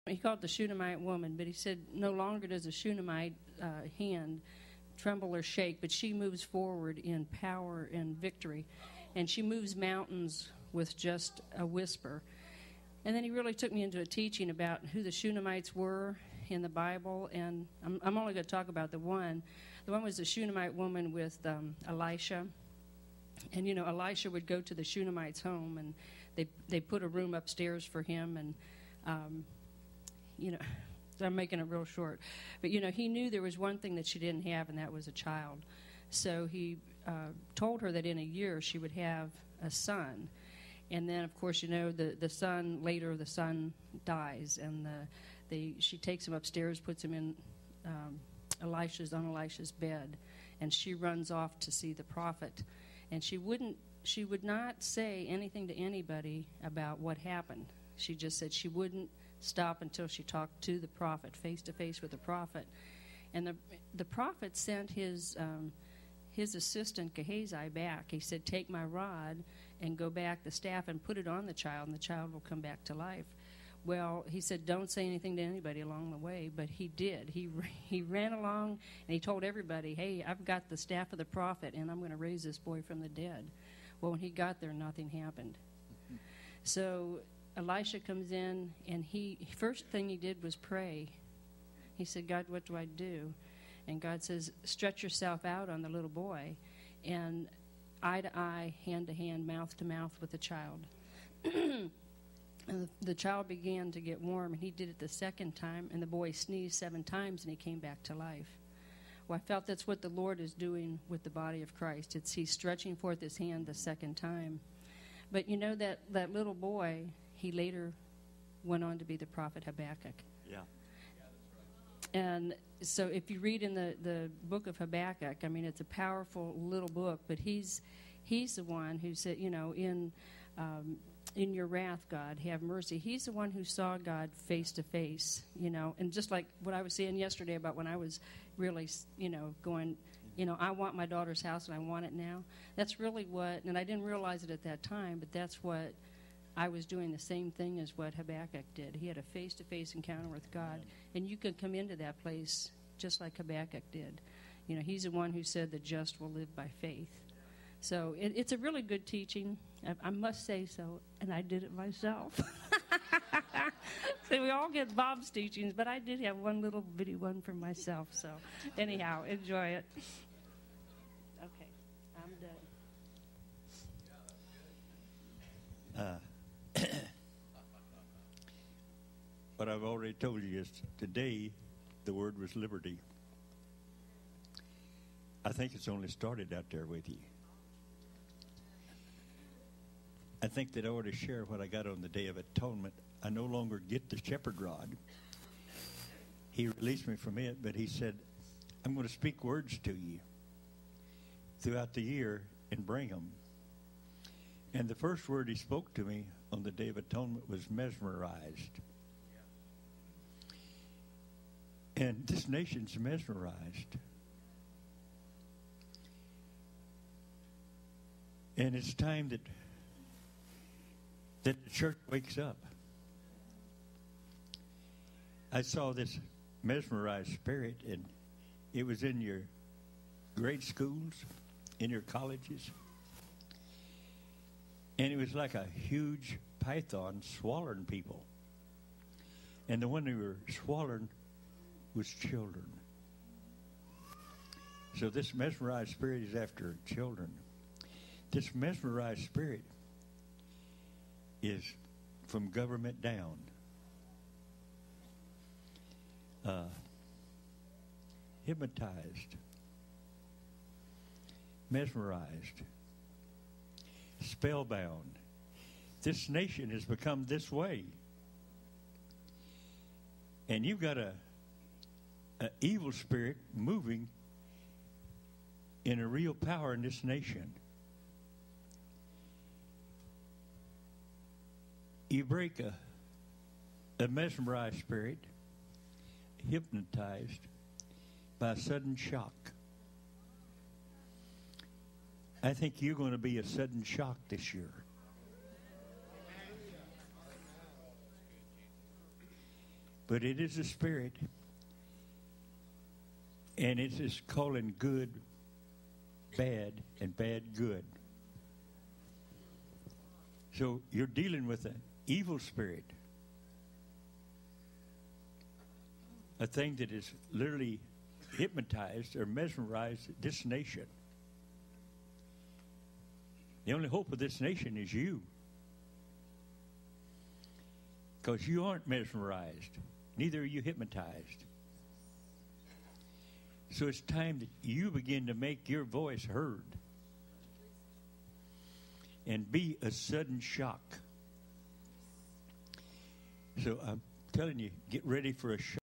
He called the Shunammite woman, but he said no longer does a Shunammite hand tremble or shake, but she moves forward in power and victory, and she moves mountains with just a whisper. And then he really took me into a teaching about who the Shunammite were in the Bible, and I'm only going to talk about the one. The one was the Shunammite woman with Elisha. And, Elisha would go to the Shunammite's home, and they put a room upstairs for him, and, so I'm making it real short. But, he knew there was one thing that she didn't have, and that was a child. So he told her that in a year she would have a son. And then, of course, the son dies, and she takes him upstairs, puts him in Elisha's bed, and she runs off to see the prophet. And she would not say anything to anybody about what happened. She just said she wouldn't stop until she talked to the prophet, face to face with the prophet. And the prophet sent his assistant Gehazi back. He said, "Take my rod and go back the staff and put it on the child, and the child will come back to life." Well, he said, "Don't say anything to anybody along the way," but he did. He ran along and he told everybody, "Hey, I've got the staff of the prophet, and I'm going to raise this boy from the dead." Well, when he got there, nothing happened. So Elisha comes in, and first thing he did was pray. He said, "God, what do I do?" And God says, "Stretch yourself out on the little boy, and eye to eye, hand to hand, mouth to mouth with the child." And the child began to get warm, and he did it the second time, and the boy sneezed 7 times, and he came back to life. Well, I felt that's what the Lord is doing with the body of Christ. He's stretching forth his hand the second time. But that little boy, he later went on to be the prophet Habakkuk. Yeah. And so if you read in the book of Habakkuk, it's a powerful little book, but he's the one who said, in your wrath, God, have mercy. He's the one who saw God face to face, and just like what I was saying yesterday about when I was really, going, I want my daughter's house and I want it now. That's really what, and I didn't realize it at that time, but that's what I was doing, the same thing as what Habakkuk did. He had a face-to-face encounter with God, and you can come into that place just like Habakkuk did. He's the one who said the just will live by faith. So it's a really good teaching. I must say so, and I did it myself. So we all get Bob's teachings, but I did have one little bitty one for myself. So anyhow, enjoy it. Okay, I'm done. What I've already told you is today the word was liberty. I think it's only started out there with you. I think that I ought to share what I got on the Day of Atonement. I no longer get the shepherd rod. He released me from it, but he said, "I'm going to speak words to you throughout the year and bring them." And the first word he spoke to me on the Day of Atonement was mesmerized. And this nation's mesmerized. And it's time that the church wakes up. I saw this mesmerized spirit, and it was in your grade schools, in your colleges. And it was like a huge python swallowing people. And the one who were swallowing was children. So this mesmerized spirit is after children. This mesmerized spirit is from government down. Hypnotized, mesmerized, spellbound. This nation has become this way. And you've got an evil spirit moving in a real power in this nation. You break a mesmerized spirit, hypnotized by a sudden shock. I think you're going to be a sudden shock this year. But it is a spirit. And it is calling good bad and bad good. So you're dealing with an evil spirit. A thing that is literally hypnotized or mesmerized this nation. The only hope of this nation is you. Because you aren't mesmerized. Neither are you hypnotized. So it's time that you begin to make your voice heard. And be a sudden shock. So I'm telling you, get ready for a shock.